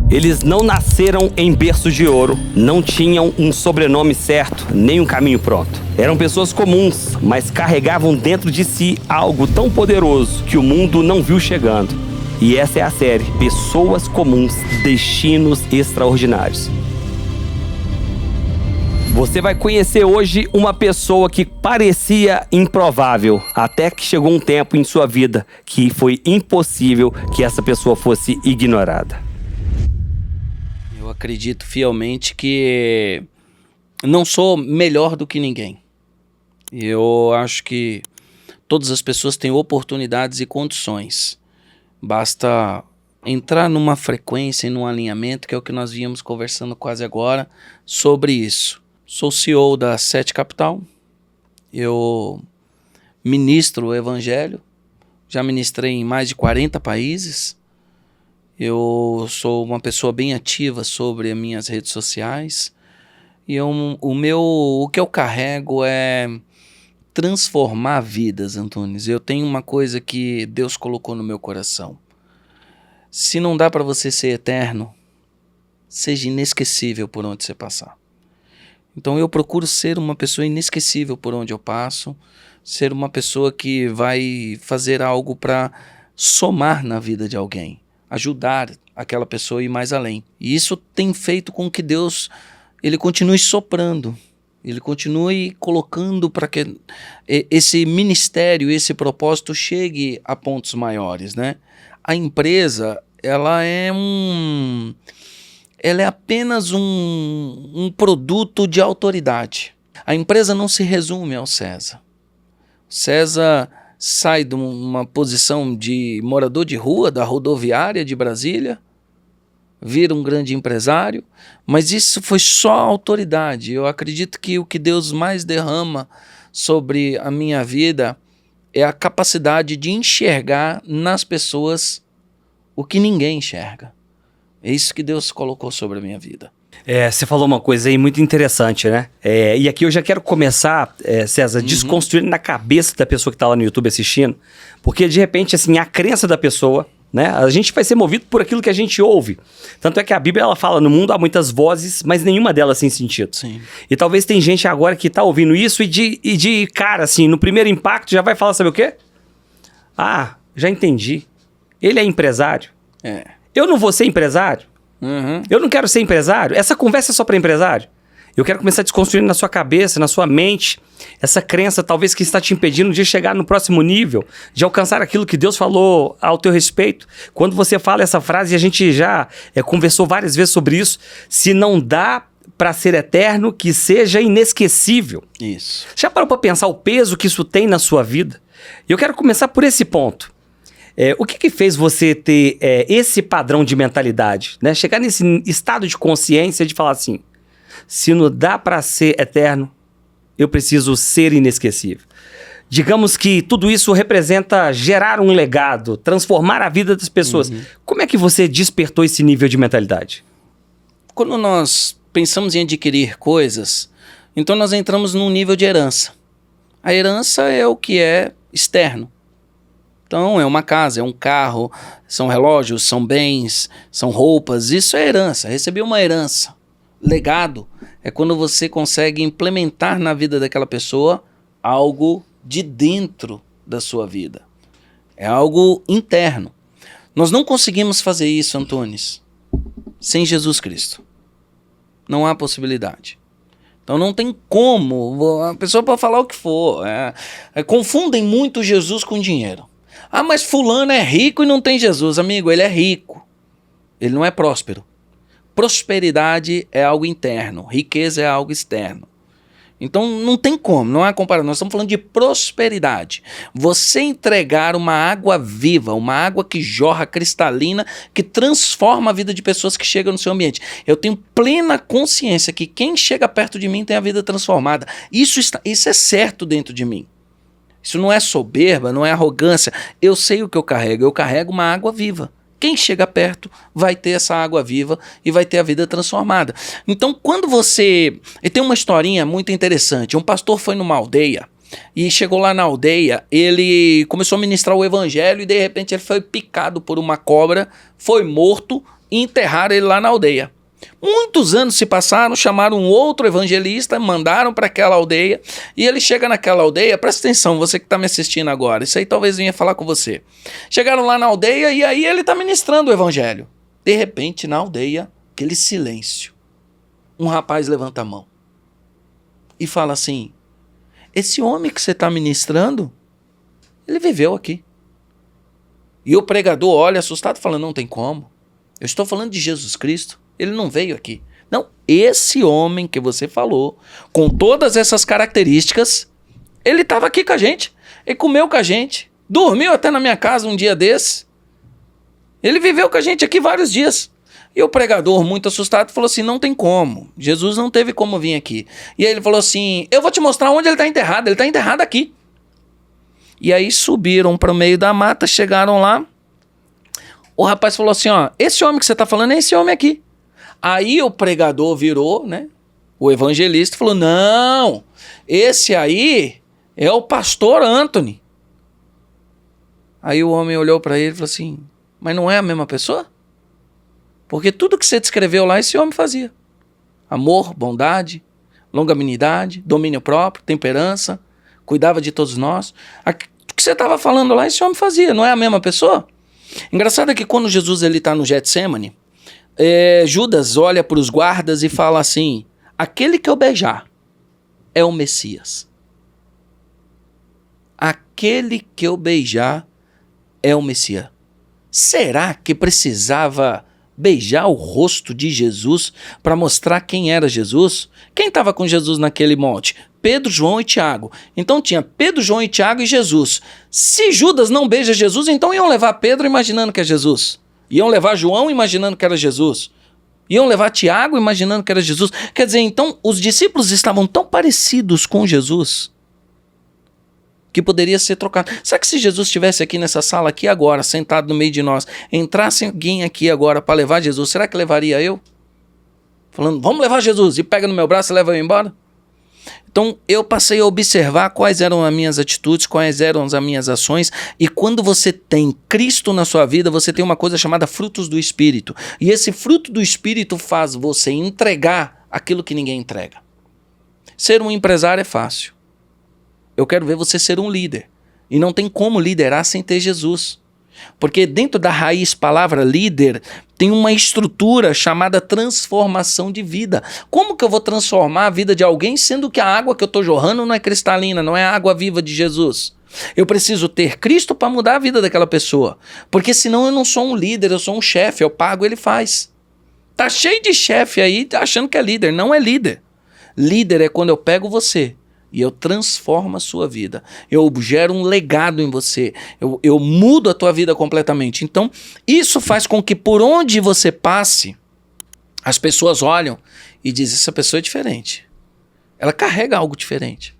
Eles não nasceram em berço de ouro, não tinham um sobrenome certo, nem um caminho pronto. Eram pessoas comuns, mas carregavam dentro de si algo tão poderoso que o mundo não viu chegando. E essa é a série Pessoas Comuns, Destinos Extraordinários. Você vai conhecer hoje uma pessoa que parecia improvável, até que chegou um tempo em sua vida que foi impossível que essa pessoa fosse ignorada. Eu acredito fielmente que não sou melhor do que ninguém. Eu acho que todas as pessoas têm oportunidades e condições. Basta entrar numa frequência e num alinhamento, que é o que nós víamos conversando quase agora, sobre isso. Sou CEO da Sete Capital, eu ministro o Evangelho, já ministrei em mais de 40 países, eu sou uma pessoa bem ativa sobre as minhas redes sociais e o que eu carrego é transformar vidas, Antunes. Eu tenho uma coisa que Deus colocou no meu coração. Se não dá para você ser eterno, seja inesquecível por onde você passar. Então eu procuro ser uma pessoa inesquecível por onde eu passo, ser uma pessoa que vai fazer algo para somar na vida de alguém, ajudar aquela pessoa a ir mais além. E isso tem feito com que Deus ele continue soprando, ele continue colocando para que esse ministério, esse propósito chegue a pontos maiores, né? A empresa, ela é apenas um produto de autoridade. A empresa não se resume ao César. O César sai de uma posição de morador de rua, da rodoviária de Brasília, vira um grande empresário, mas isso foi só autoridade. Eu acredito que o que Deus mais derrama sobre a minha vida é a capacidade de enxergar nas pessoas o que ninguém enxerga. É isso que Deus colocou sobre a minha vida. Você falou uma coisa aí muito interessante, né? E aqui eu já quero começar, César, desconstruindo na cabeça da pessoa que está lá no YouTube assistindo, porque de repente, assim, a crença da pessoa, né? A gente vai ser movido por aquilo que a gente ouve. Tanto é que a Bíblia, ela fala, no mundo há muitas vozes, mas nenhuma delas tem sentido. Sim. E talvez tem gente agora que está ouvindo isso e de cara, assim, no primeiro impacto já vai falar, sabe o quê? Ah, já entendi. Ele é empresário. Eu não vou ser empresário? Eu não quero ser empresário? Essa conversa é só para empresário? Eu quero começar a desconstruir na sua cabeça, na sua mente, essa crença talvez que está te impedindo de chegar no próximo nível, de alcançar aquilo que Deus falou ao teu respeito. Quando você fala essa frase, a gente já conversou várias vezes sobre isso, se não dá para ser eterno, que seja inesquecível. Isso. Já parou para pensar o peso que isso tem na sua vida? E eu quero começar por esse ponto. O que fez você ter esse padrão de mentalidade, né? Chegar nesse estado de consciência de falar assim, se não dá para ser eterno, eu preciso ser inesquecível. Digamos que tudo isso representa gerar um legado, transformar a vida das pessoas. Como é que você despertou esse nível de mentalidade? Quando nós pensamos em adquirir coisas, então nós entramos num nível de herança. A herança é o que é externo. Então é uma casa, é um carro, são relógios, são bens, são roupas, isso é herança, receber uma herança. Legado é quando você consegue implementar na vida daquela pessoa algo de dentro da sua vida. É algo interno. Nós não conseguimos fazer isso, Antunes, sem Jesus Cristo. Não há possibilidade. Então não tem como, a pessoa pode falar o que for. Confundem muito Jesus com dinheiro. Ah, mas fulano é rico e não tem Jesus. Amigo, ele é rico. Ele não é próspero. Prosperidade é algo interno. Riqueza é algo externo. Então não tem como, não há comparação. Nós estamos falando de prosperidade. Você entregar uma água viva, uma água que jorra cristalina, que transforma a vida de pessoas que chegam no seu ambiente. Eu tenho plena consciência que quem chega perto de mim tem a vida transformada. Isso é certo dentro de mim. Isso não é soberba, não é arrogância. Eu sei o que eu carrego uma água viva. Quem chega perto vai ter essa água viva e vai ter a vida transformada. Então, quando você... E tem uma historinha muito interessante. Um pastor foi numa aldeia e chegou lá na aldeia, ele começou a ministrar o evangelho e de repente ele foi picado por uma cobra, foi morto, e enterraram ele lá na aldeia. Muitos anos se passaram, chamaram um outro evangelista, mandaram para aquela aldeia, e ele chega naquela aldeia, presta atenção, você que está me assistindo agora, isso aí talvez venha falar com você. Chegaram lá na aldeia e aí ele está ministrando o evangelho. De repente, na aldeia, aquele silêncio. Um rapaz levanta a mão e fala assim: esse homem que você está ministrando, ele viveu aqui. E o pregador olha assustado e fala: não tem como. Eu estou falando de Jesus Cristo. Ele não veio aqui. Não, esse homem que você falou, com todas essas características, ele estava aqui com a gente. Ele comeu com a gente. Dormiu até na minha casa um dia desse. Ele viveu com a gente aqui vários dias. E o pregador, muito assustado, falou assim: não tem como. Jesus não teve como vir aqui. E aí ele falou assim: eu vou te mostrar onde ele está enterrado. Ele está enterrado aqui. E aí subiram para o meio da mata, chegaram lá. O rapaz falou assim: ó, esse homem que você está falando é esse homem aqui. Aí o pregador virou, né? O evangelista falou: não, esse aí é o pastor Anthony. Aí o homem olhou para ele e falou assim: mas não é a mesma pessoa? Porque tudo que você descreveu lá, esse homem fazia. Amor, bondade, longanimidade, domínio próprio, temperança, cuidava de todos nós. O que você estava falando lá, esse homem fazia. Não é a mesma pessoa? Engraçado é que quando Jesus está no Getsemane, Judas olha para os guardas e fala assim: aquele que eu beijar é o Messias. Aquele que eu beijar é o Messias. Será que precisava beijar o rosto de Jesus para mostrar quem era Jesus? Quem estava com Jesus naquele monte? Pedro, João e Tiago. Então tinha Pedro, João e Tiago e Jesus. Se Judas não beija Jesus, então iam levar Pedro imaginando que é Jesus. Iam levar João imaginando que era Jesus. Iam levar Tiago imaginando que era Jesus. Quer dizer, então os discípulos estavam tão parecidos com Jesus que poderia ser trocado. Será que se Jesus estivesse aqui nessa sala aqui agora, sentado no meio de nós, entrasse alguém aqui agora para levar Jesus, será que levaria eu? Falando: vamos levar Jesus, e pega no meu braço e leva eu embora? Então eu passei a observar quais eram as minhas atitudes, quais eram as minhas ações, e quando você tem Cristo na sua vida, você tem uma coisa chamada frutos do Espírito. E esse fruto do Espírito faz você entregar aquilo que ninguém entrega. Ser um empresário é fácil. Eu quero ver você ser um líder. E não tem como liderar sem ter Jesus. Porque dentro da raiz palavra líder tem uma estrutura chamada transformação de vida. Como que eu vou transformar a vida de alguém sendo que a água que eu estou jorrando não é cristalina, não é a água viva de Jesus? Eu preciso ter Cristo para mudar a vida daquela pessoa. Porque senão eu não sou um líder, eu sou um chefe, eu pago, ele faz. Tá cheio de chefe aí achando que é líder, não é líder. Líder é quando eu pego você e eu transformo a sua vida. Eu gero um legado em você. Eu mudo a tua vida completamente. Então, isso faz com que por onde você passe, as pessoas olham e dizem: essa pessoa é diferente. Ela carrega algo diferente.